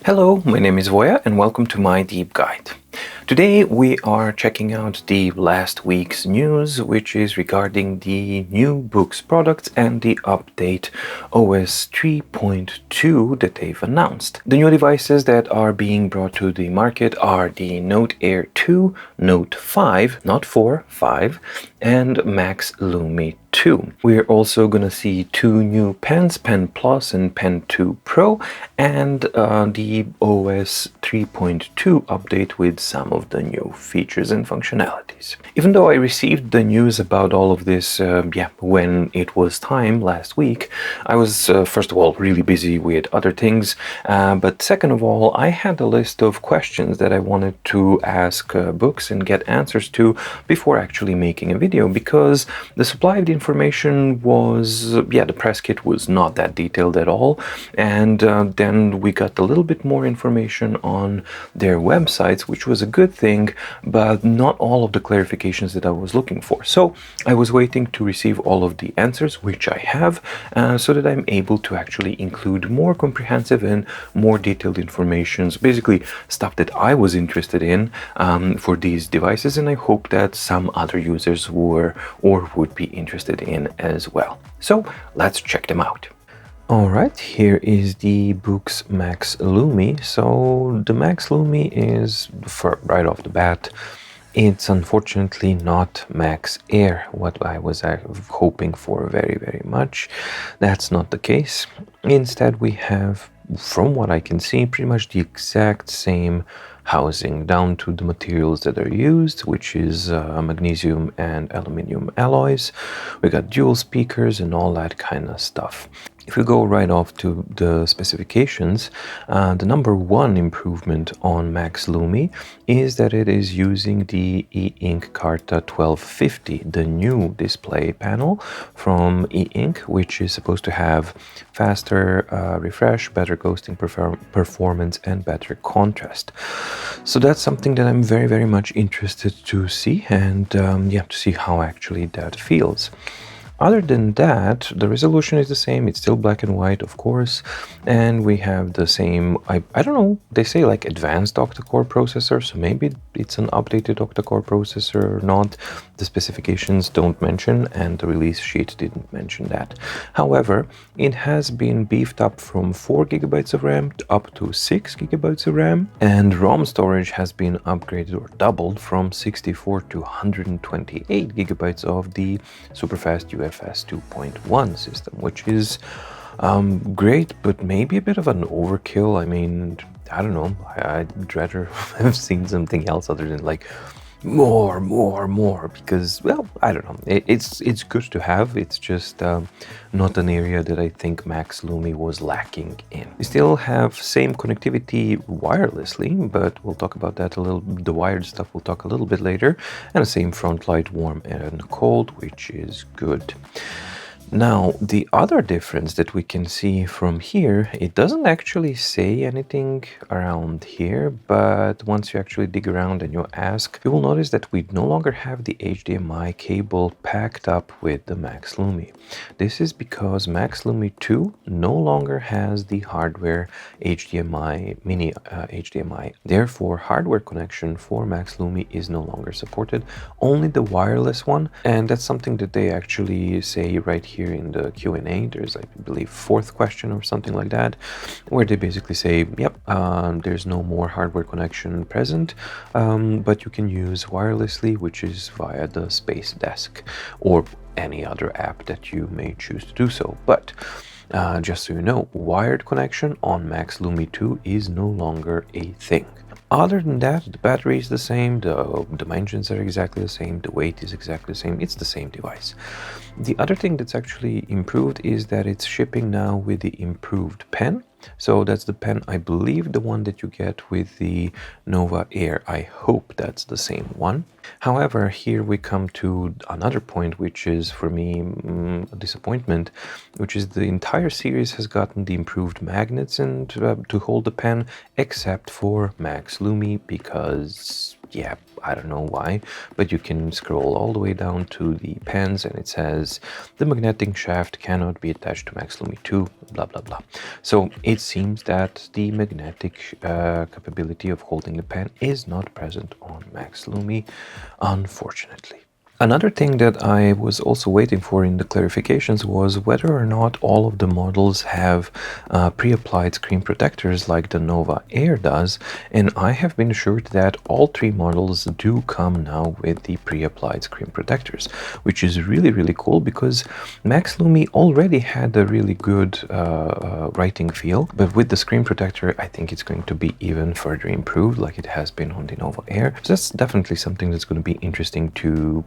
Hello, my name is Voya and welcome to my deep guide. Today we are checking out the last week's news, which is regarding the new Boox products and the update OS 3.2 that they've announced. The new devices that are being brought to the market are the Note Air 2, Note 5, not 4, 5, and Max Lumi 2. We're also going to see two new pens, Pen Plus and Pen 2 Pro, and the OS 3.2 update with some of the new features and functionalities. Even though I received the news about all of this when it was time last week, I was first of all really busy with other things, but second of all I had a list of questions that I wanted to ask Boox and get answers to before actually making a video, because the supply of the information was, the press kit was not that detailed at all, and then we got a little bit more information on their websites, which was a good thing, but not all of the clarifications that I was looking for. So I was waiting to receive all of the answers, which I have, so that I'm able to actually include more comprehensive and more detailed information, basically stuff that I was interested in for these devices, and I hope that some other users were or would be interested in as well. So let's check them out. Alright, here is the Boox Max Lumi. So the Max Lumi is, right off the bat, it's unfortunately not Max Air, what I was hoping for very much. That's not the case. Instead we have, from what I can see, pretty much the exact same housing down to the materials that are used, which is magnesium and aluminum alloys. We got dual speakers and all that kind of stuff. If we go right off to the specifications, the number one improvement on Max Lumi is that it is using the E-Ink Carta 1250, the new display panel from E-Ink, which is supposed to have faster refresh, better ghosting performance, and better contrast. So that's something that I'm very much interested to see, and to see how actually that feels. Other than that, the resolution is the same. It's still black and white, of course, and we have the same, I don't know, they say like advanced octa-core processor, so maybe it's an updated octa-core processor or not. The specifications don't mention, and the release sheet didn't mention that. However, it has been beefed up from 4 GB of RAM up to 6 GB of RAM, and ROM storage has been upgraded or doubled from 64 to 128 GB of the superfast UFS 2.1 system, which is great, but maybe a bit of an overkill. I mean, I don't know, I'd rather have seen something else other than like more, because, well, I don't know, it's good to have. It's just not an area that I think Max Lumi was lacking in. We still have same connectivity wirelessly, but we'll talk about that a little. The wired stuff we'll talk a little bit later, and the same front light, warm and cold, which is good. Now, the other difference that we can see from here, it doesn't actually say anything around here, but once you actually dig around and you ask, you will notice that we no longer have the HDMI cable packed up with the Max Lumi. This is because Max Lumi 2 no longer has the hardware HDMI, mini HDMI. Therefore, hardware connection for Max Lumi is no longer supported, only the wireless one, and that's something that they actually say right here in the Q&A. There's, I believe, fourth question or something like that, where they basically say, yep, there's no more hardware connection present, but you can use wirelessly, which is via the Space Desk or any other app that you may choose to do so. But just so you know, wired connection on Max Lumi 2 is no longer a thing. Other than that, the battery is the same, the dimensions are exactly the same, the weight is exactly the same, it's the same device. The other thing that's actually improved is that it's shipping now with the improved pen. So that's the pen, I believe, the one that you get with the Nova Air. I hope that's the same one. However, here we come to another point, which is for me a disappointment, which is the entire series has gotten the improved magnets and to hold the pen, except for Max Lumi, because yeah, I don't know why, but you can scroll all the way down to the pens and it says the magnetic shaft cannot be attached to Max Lumi 2, blah blah blah. So it seems that the magnetic capability of holding the pen is not present on Max Lumi, unfortunately. Another thing that I was also waiting for in the clarifications was whether or not all of the models have pre-applied screen protectors like the Nova Air does, and I have been assured that all 3 models do come now with the pre-applied screen protectors, which is really cool because Max Lumi already had a really good writing feel, but with the screen protector I think it's going to be even further improved like it has been on the Nova Air. So that's definitely something that's going to be interesting to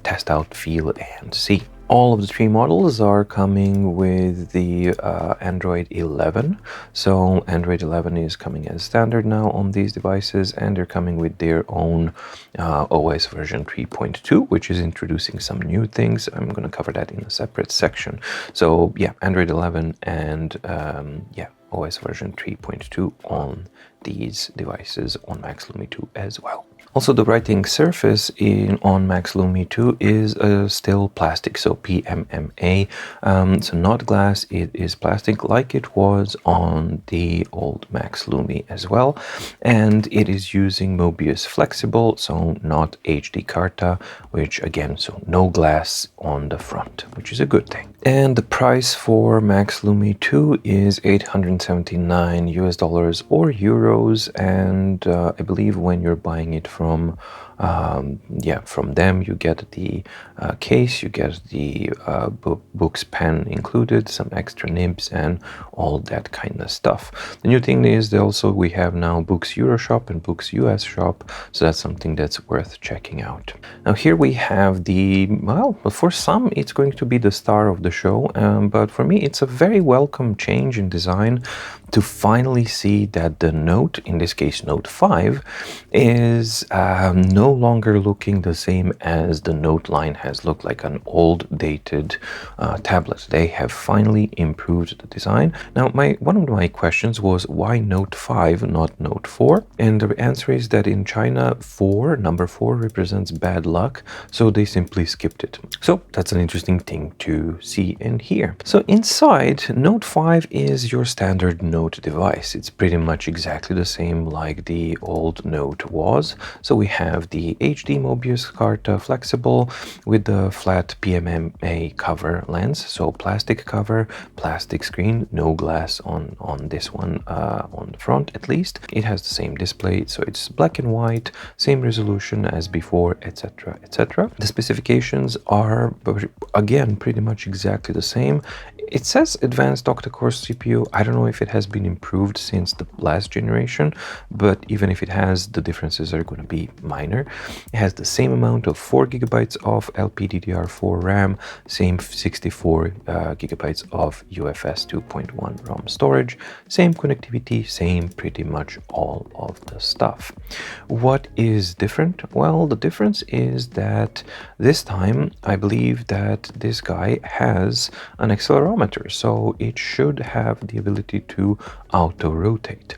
test out, feel and see. All of the 3 models are coming with the Android 11. So Android 11 is coming as standard now on these devices, and they're coming with their own OS version 3.2, which is introducing some new things. I'm going to cover that in a separate section. So yeah, Android 11 and yeah, OS version 3.2 on these devices on Max Lumi 2 as well. Also, the writing surface on Max Lumi 2 is still plastic, so PMMA, so not glass, it is plastic like it was on the old Max Lumi as well, and it is using Mobius Flexible, so not HD Carta, which again, so no glass on the front, which is a good thing. And the price for Max Lumi 2 is $879 or euros, and I believe when you're buying it from them you get the case, you get the Boox pen included, some extra nibs and all that kind of stuff. The new thing is that also we have now Boox Euro Shop and Boox US Shop, so that's something that's worth checking out. Now here we have the, well, for some it's going to be the star of the show, but for me it's a very welcome change in design to finally see that the Note, in this case Note 5, is no longer looking the same as the Note line has looked like an old dated tablet. They have finally improved the design. Now one of my questions was why Note 5 not Note 4, and the answer is that in China number 4 represents bad luck, so they simply skipped it. So that's an interesting thing to see and hear. So inside, Note 5 is your standard Note device. It's pretty much exactly the same like the old Note was. So we have the HD Mobius Carta Flexible with the flat PMMA cover lens, so plastic cover, plastic screen, no glass on this one, on the front at least. It has the same display, so it's black and white, same resolution as before, etc, etc. The specifications are again pretty much exactly the same. It says advanced octa-core CPU. I don't know if it has been improved since the last generation, but even if it has, the differences are going to be minor. It has the same amount of 4 GB of LPDDR4 RAM, same 64 GB of UFS 2.1 ROM storage, same connectivity, same pretty much all of the stuff. What is different? Well, the difference is that this time I believe that this guy has an accelerometer, so it should have the ability to auto-rotate.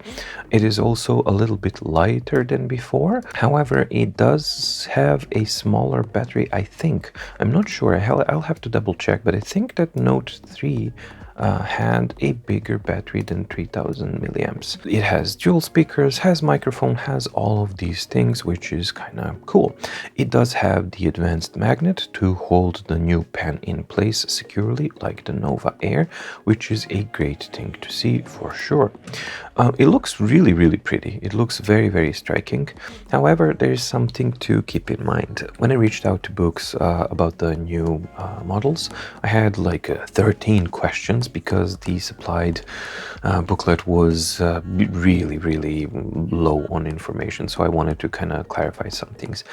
It is also a little bit lighter than before. However, it does have a smaller battery, I think. I'm not sure, I'll have to double check, but I think that Note 3 had a bigger battery than 3000 milliamps. It has dual speakers, has microphone, has all of these things, which is kind of cool. It does have the advanced magnet to hold the new pen in place securely, like the Nova Air, which is a great thing to see for sure. It looks really pretty. It looks very striking. However, there is something to keep in mind. When I reached out to Boox about the new models, I had like 13 questions because the supplied booklet was really low on information, so I wanted to kind of clarify some things.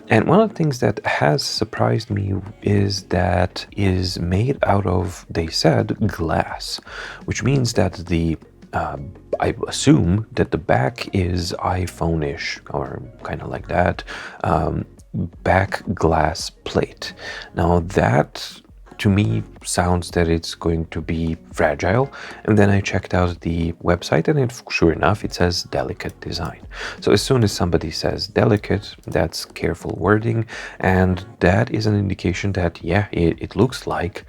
And one of the things that has surprised me is that is made out of, they said, glass, which means that the I assume that the back is iPhone-ish or kind of like that, back glass plate. Now that to me sounds that it's going to be fragile, and then I checked out the website and sure enough it says delicate design. So as soon as somebody says delicate, that's careful wording, and that is an indication that yeah, it looks like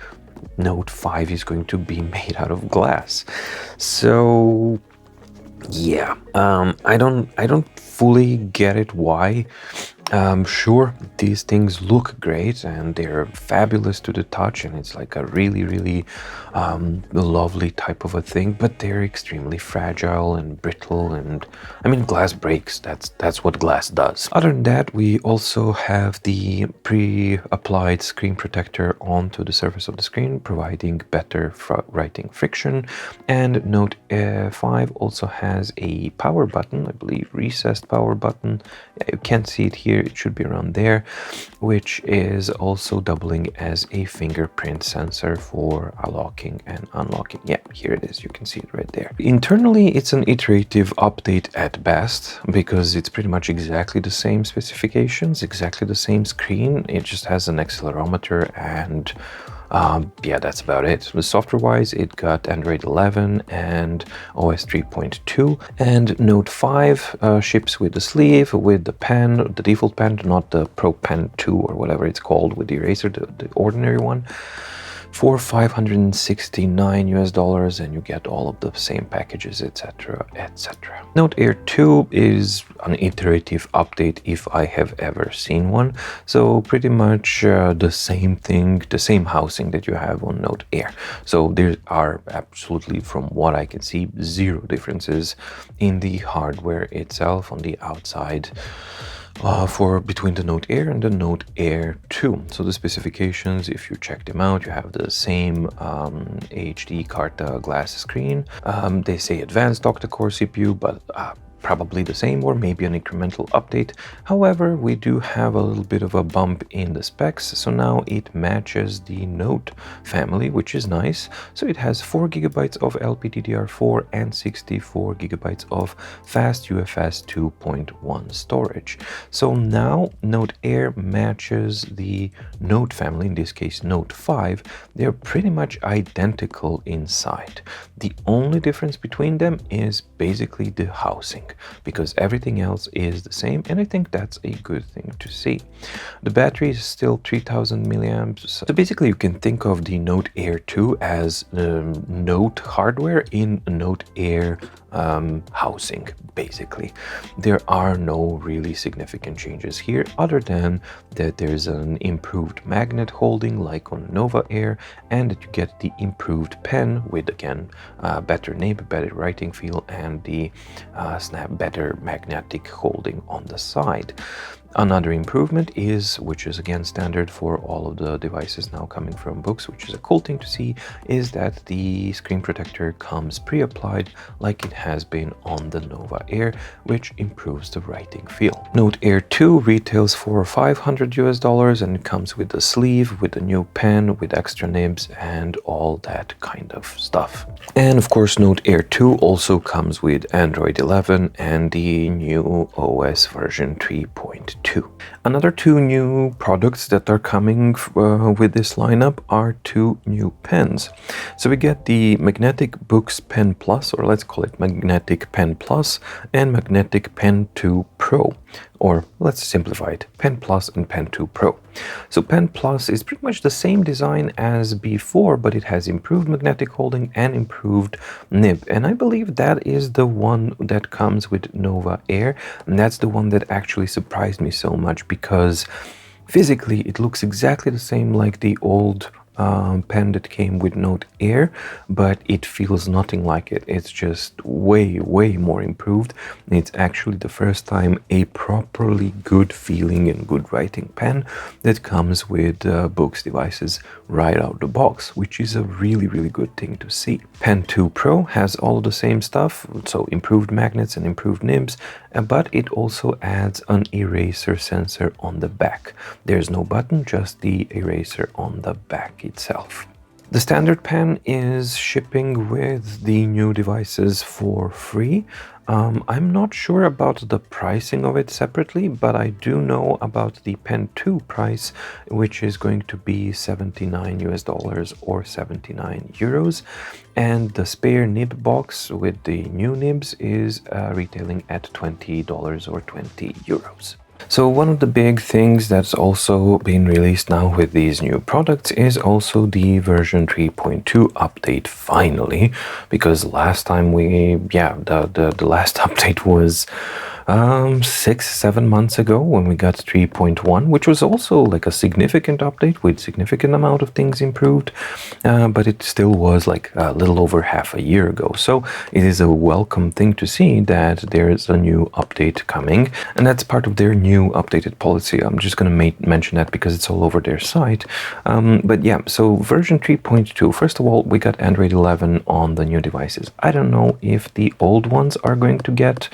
Note 5 is going to be made out of glass. So yeah, I don't fully get it why. Sure, these things look great and they're fabulous to the touch, and it's like a really lovely type of a thing, but they're extremely fragile and brittle, and I mean, glass breaks. That's what glass does. Other than that, we also have the pre-applied screen protector onto the surface of the screen, providing better writing friction. And Note 5 also has a power button, I believe recessed power button. Yeah, you can't see it here, it should be around there, which is also doubling as a fingerprint sensor for locking and unlocking. Yeah, here it is, you can see it right there. Internally, it's an iterative update at best, because it's pretty much exactly the same specifications, exactly the same screen. It just has an accelerometer and yeah, that's about it. The software-wise, it got Android 11 and OS 3.2, and Note 5 ships with the sleeve, with the pen, the default pen, not the Pro Pen 2 or whatever it's called with the eraser, the ordinary one, for $569 and you get all of the same packages, etc, etc. Note Air 2 is an iterative update if I have ever seen one, so pretty much the same thing, the same housing that you have on Note Air. So there are absolutely, from what I can see, zero differences in the hardware itself on the outside between the Note Air and the Note Air 2. So the specifications, if you check them out, you have the same HD Carta glass screen. They say advanced octa-core CPU, but probably the same or maybe an incremental update. However, we do have a little bit of a bump in the specs, so now it matches the Note family, which is nice. So it has 4 GB of LPDDR4 and 64 GB of fast UFS 2.1 storage. So now Note Air matches the Note family, in this case Note 5. They're pretty much identical inside. The only difference between them is basically the housing, because everything else is the same, and I think that's a good thing to see. The battery is still 3000 milliamps. So basically you can think of the Note Air 2 as Note hardware in Note Air housing, basically. There are no really significant changes here, other than that there's an improved magnet holding like on Nova Air, and that you get the improved pen with, again, better nib, better writing feel, and the better magnetic holding on the side. Another improvement is, which is again standard for all of the devices now coming from Boox, which is a cool thing to see, is that the screen protector comes pre-applied like it has been on the Nova Air, which improves the writing feel. Note Air 2 retails for $500 and it comes with a sleeve, with a new pen, with extra nibs and all that kind of stuff. And of course Note Air 2 also comes with Android 11 and the new OS version 3.2. Another two new products that are coming with this lineup are two new pens. So we get the Magnetic Boox Pen Plus, or let's call it Magnetic Pen Plus, and Magnetic Pen 2 Pro, or let's simplify it, Pen Plus and Pen 2 Pro. So Pen Plus is pretty much the same design as before, but it has improved magnetic holding and improved nib, and I believe that is the one that comes with Nova Air, and that's the one that actually surprised me so much, because physically it looks exactly the same like the old pen that came with Note Air, but it feels nothing like it. It's just way more improved. It's actually the first time a properly good feeling and good writing pen that comes with Boox devices right out of the box, which is a really good thing to see. Pen 2 Pro has all of the same stuff, so improved magnets and improved nibs, but it also adds an eraser sensor on the back. There's no button, just the eraser on the back itself. The standard pen is shipping with the new devices for free. I'm not sure about the pricing of it separately, but I do know about the Pen 2 price, which is going to be $79 or 79 euros. And the spare nib box with the new nibs is retailing at $20 or 20 euros. So one of the big things that's also been released now with these new products is also the version 3.2 update finally, because last time the last update was 6-7 months ago when we got 3.1, which was also like a significant update with significant amount of things improved, but it still was like a little over half a year ago. So it is a welcome thing to see that there's a new update coming, and that's part of their new updated policy. I'm just going to mention that because it's all over their site. But yeah, so version 3.2, first of all, we got Android 11 on the new devices. I don't know if the old ones are going to get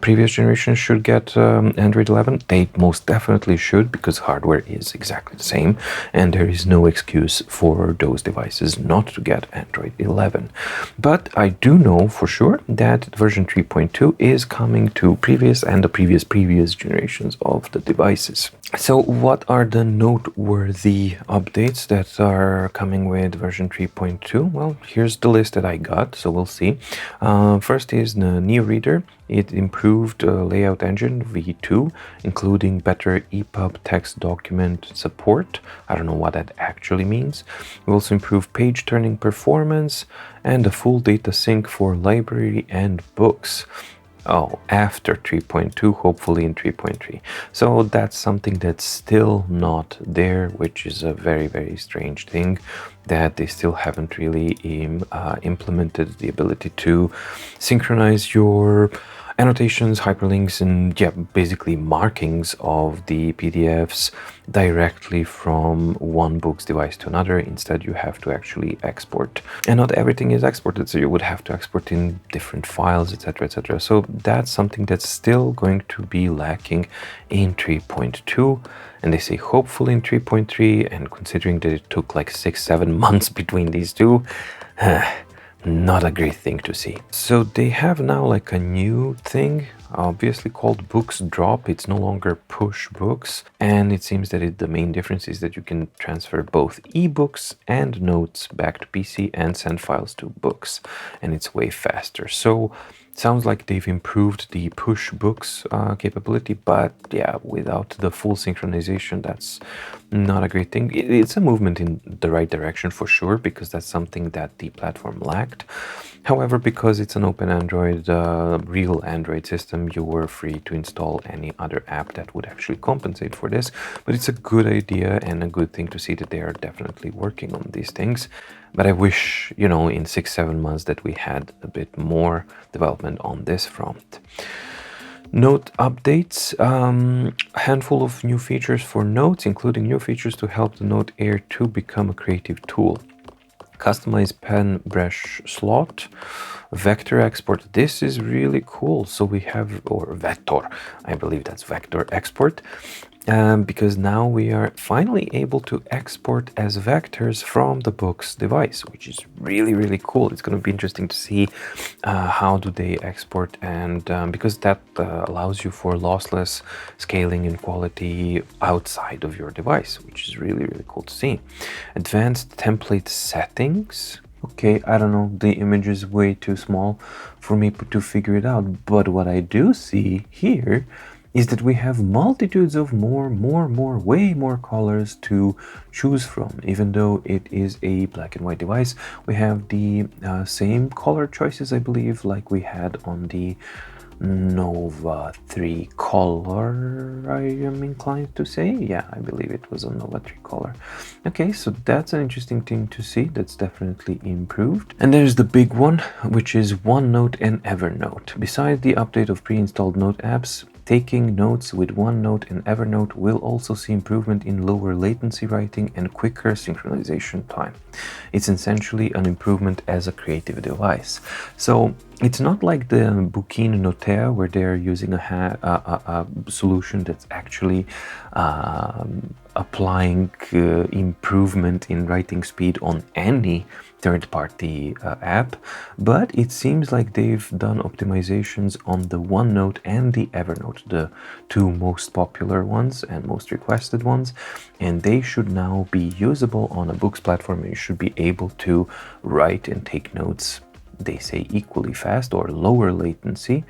previous generations should get Android 11. They most definitely should, because hardware is exactly the same and there is no excuse for those devices not to get Android 11. But I do know for sure that version 3.2 is coming to previous and the previous generations of the devices. So what are the noteworthy updates that are coming with version 3.2? Well, here's the list that I got, so we'll see. First is the Neo Reader. It improved layout engine V2, including better EPUB text document support. I don't know what that actually means. We also improved page turning performance and a full data sync for library and books. Oh, after 3.2, hopefully in 3.3. So that's something that's still not there, which is a very strange thing, that they still haven't really implemented the ability to synchronize your annotations, hyperlinks, and basically markings of the PDFs directly from one Boox device to another. Instead, you have to actually export, and not everything is exported, so you would have to export in different files, etc, etc. So that's something that's still going to be lacking in 3.2, and they say hopefully in 3.3, and considering that it took like 6-7 months between these two, not a great thing to see. So they have now like a new thing, obviously called Boox Drop. It's no longer push books, and it seems that the main difference is that you can transfer both ebooks and notes back to PC and send files to Boox, and it's way faster. So sounds like they've improved the push books capability, but yeah, without the full synchronization, that's not a great thing. It's a movement in the right direction for sure, because that's something that the platform lacked. However, because it's an open Android, real Android system, you were free to install any other app that would actually compensate for this. But it's a good idea and a good thing to see that they are definitely working on these things. But I wish, in 6-7 months that we had a bit more development on this front. Note updates, a handful of new features for Notes, including new features to help the Note Air 2 become a creative tool. Customized pen brush slot, vector export. This is really cool. So we have, or vector, I believe that's vector export, because now we are finally able to export as vectors from the Boox device, which is really cool. It's going to be interesting to see how do they export, and because that allows you for lossless scaling and quality outside of your device, which is really cool to see. Advanced template settings. Okay, I don't know, the image is way too small for me to figure it out, but what I do see here is that we have multitudes of way more colors to choose from. Even though it is a black and white device, we have the same color choices, I believe, like we had on the Nova 3 color, I am inclined to say. Yeah, I believe it was a Nova 3 color. Okay, so that's an interesting thing to see. That's definitely improved. And there's the big one, which is OneNote and Evernote. Besides the update of pre-installed Note apps, taking notes with OneNote and Evernote will also see improvement in lower latency writing and quicker synchronization time. It's essentially an improvement as a creative device. So it's not like the Bookin Notea, where they're using a solution that's actually applying improvement in writing speed on any third-party app, but it seems like they've done optimizations on the OneNote and the Evernote, the two most popular ones and most requested ones, and they should now be usable on a Boox platform. You should be able to write and take notes, they say, equally fast or lower latency.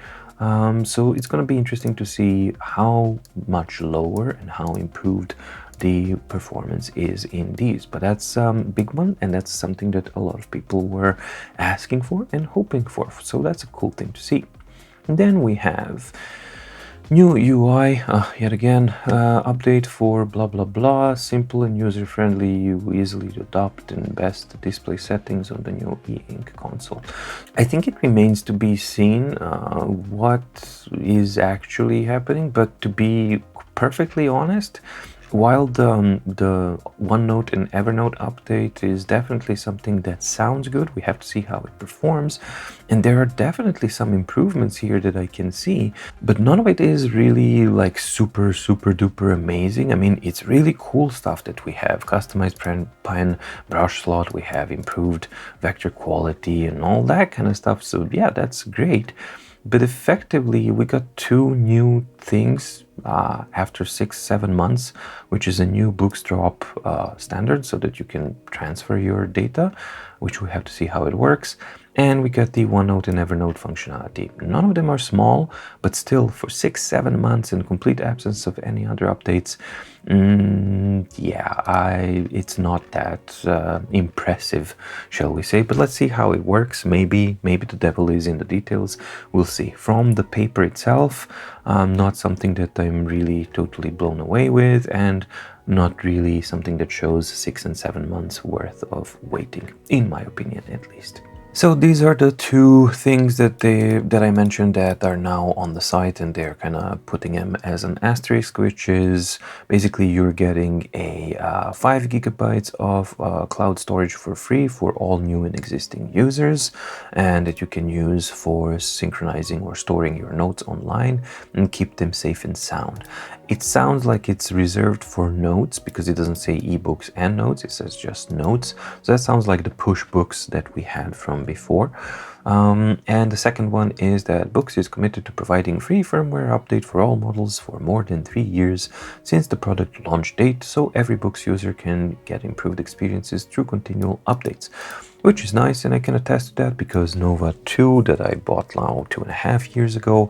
So it's going to be interesting to see how much lower and how improved the performance is in these. But that's a big one, and that's something that a lot of people were asking for and hoping for. So that's a cool thing to see. And then we have new UI, yet again, update for blah blah blah, simple and user-friendly, easily to adopt and best display settings on the new e-ink console. I think it remains to be seen what is actually happening, but to be perfectly honest, while the OneNote and Evernote update is definitely something that sounds good, we have to see how it performs, and there are definitely some improvements here that I can see, but none of it is really like super duper amazing. I mean, it's really cool stuff that we have: customized pen brush slot, we have improved vector quality and all that kind of stuff, so yeah, that's great. But effectively, we got two new things after 6-7 months, which is a new Boox drop standard so that you can transfer your data, which we have to see how it works. And we got the OneNote and Evernote functionality. None of them are small, but still, for 6-7 months in complete absence of any other updates, it's not that impressive, shall we say. But let's see how it works. Maybe the devil is in the details. We'll see. From the paper itself, not something that I'm really totally blown away with, and not really something that shows 6 and 7 months worth of waiting, in my opinion at least. So these are the two things that I mentioned that are now on the site, and they're kind of putting them as an asterisk, which is basically you're getting a 5 gigabytes of cloud storage for free for all new and existing users, and that you can use for synchronizing or storing your notes online and keep them safe and sound. It sounds like it's reserved for notes because it doesn't say ebooks and notes, it says just notes. So that sounds like the push books that we had from before. And the second one is that Boox is committed to providing free firmware update for all models for more than 3 years since the product launch date, so every Boox user can get improved experiences through continual updates. Which is nice, and I can attest to that because Nova 2 that I bought now 2.5 years ago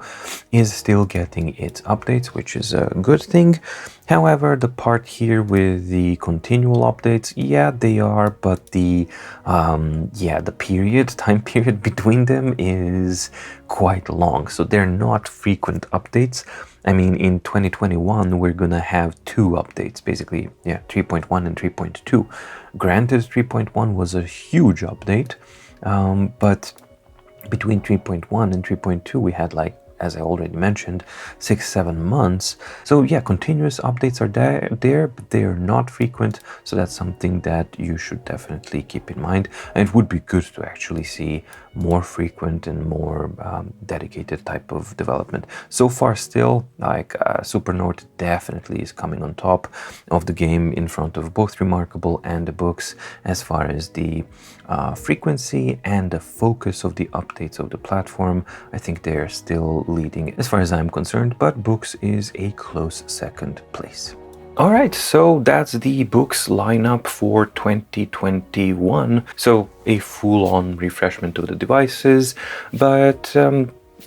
is still getting its updates, which is a good thing. However, the part here with the continual updates, yeah, they are, but the time period between them is quite long, so they're not frequent updates. I mean, in 2021, we're gonna have 2 updates, basically, 3.1 and 3.2. Granted, 3.1 was a huge update, but between 3.1 and 3.2, we had, like, as I already mentioned, 6-7 months. So yeah, continuous updates are there, but they are not frequent. So that's something that you should definitely keep in mind. And it would be good to actually see more frequent and more dedicated type of development. So far still, like Supernote definitely is coming on top of the game in front of both Remarkable and the Boox as far as the frequency and the focus of the updates of the platform. I think they're still leading as far as I'm concerned, but Boox is a close second place. Alright, so that's the Boox lineup for 2021. So a full-on refreshment of the devices, but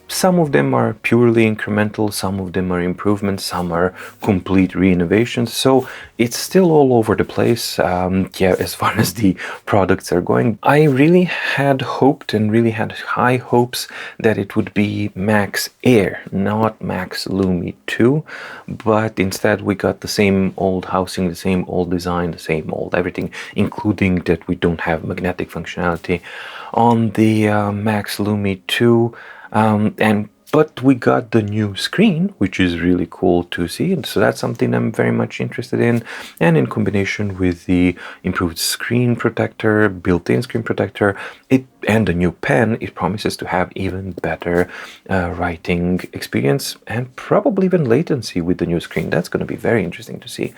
some of them are purely incremental, some of them are improvements, some are complete re-innovations, so it's still all over the place, as far as the products are going. I really had hoped and really had high hopes that it would be Max Air, not Max Lumi 2, but instead we got the same old housing, the same old design, the same old everything, including that we don't have magnetic functionality on the Max Lumi 2. But we got the new screen, which is really cool to see, and so that's something I'm very much interested in. And in combination with the improved screen protector, built-in screen protector, and the new pen, it promises to have even better writing experience and probably even latency with the new screen. That's going to be very interesting to see.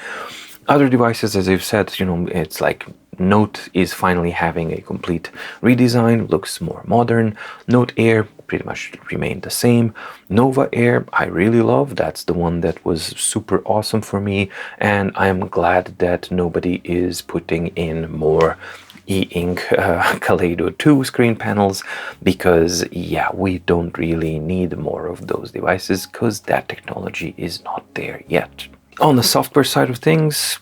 Other devices, as I've said, it's like Note is finally having a complete redesign, looks more modern. Note Air pretty much remained the same. Nova Air, I really love. That's the one that was super awesome for me, and I'm glad that nobody is putting in more e-ink Kaleido 2 screen panels, because yeah, we don't really need more of those devices because that technology is not there yet. On the software side of things,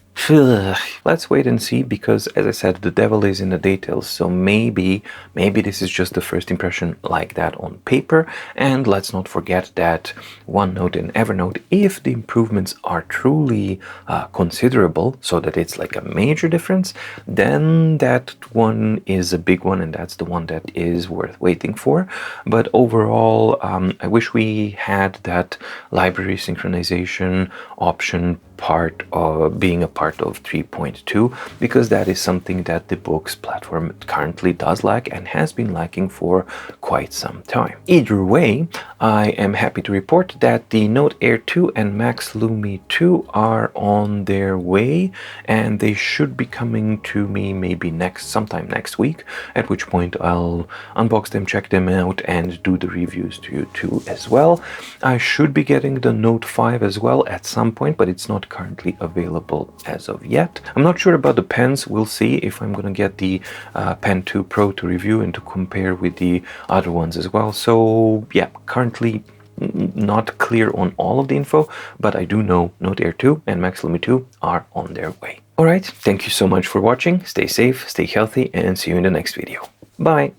let's wait and see, because as I said, the devil is in the details. So maybe this is just the first impression like that on paper. And let's not forget that OneNote and Evernote, if the improvements are truly considerable, so that it's like a major difference, then that one is a big one, and that's the one that is worth waiting for. But overall, I wish we had that library synchronization option part of being a part of 3.2, because that is something that the Boox platform currently does lack and has been lacking for quite some time. Either way, I am happy to report that the Note Air 2 and Max Lumi 2 are on their way, and they should be coming to me maybe sometime next week, at which point I'll unbox them, check them out, and do the reviews to you too as well. I should be getting the Note 5 as well at some point, but it's not currently available as of yet. I'm not sure about the pens. We'll see if I'm gonna get the Pen 2 Pro to review and to compare with the other ones as well. So yeah, currently not clear on all of the info, but I do know Note Air 2 and Max Lumi 2 are on their way. Alright, thank you so much for watching. Stay safe, stay healthy, and see you in the next video. Bye!